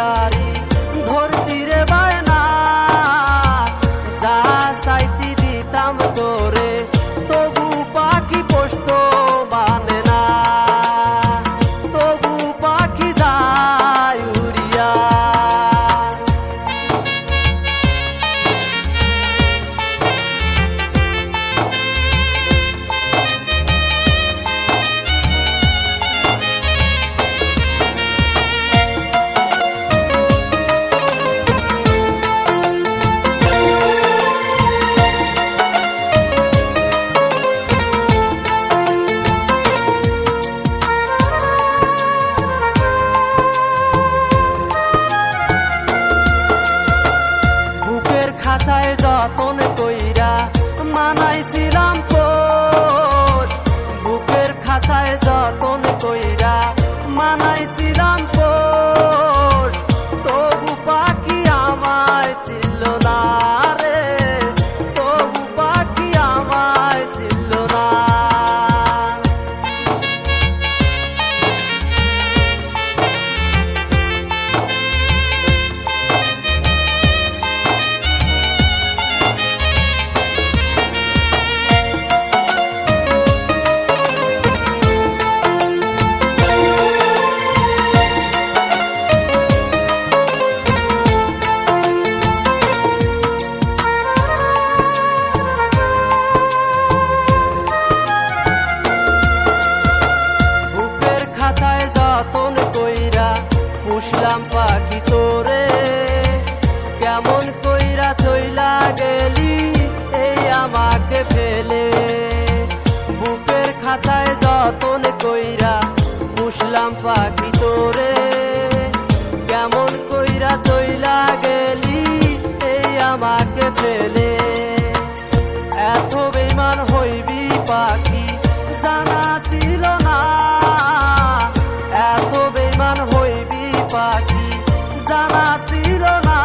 আরি ধরতি রে বায়না যা চাইতি দিতাম তোরে তবু পাখি পোষত মানে না তবু পাখি যায় উড়িয়া খাঁচায় যতন কইরা মানাইছিলাম পোষ বুকের খাঁচায় যতন কইরা মানাইছিলাম পোষ তবু পাখি আমায় ছিল না রে তবু পাখি আমায় ছিল না যতন কইরা পুষলাম পাখি তোরে কেমন কইরা চইলা গেলি এই আমাকে ফেলে বুকের খাঁচায় যতন কইরা পুষলাম পাখি তোরে কেমন কইরা চইলা গেলি এই আমাকে ফেলে এত বেঈমান হইবি পাখি জানা ছিল না এত বেঈমান হইবি পাখি জানা ছিল না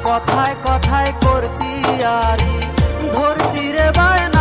কথায় কথায় করতি আরি ধরতি রে বায়না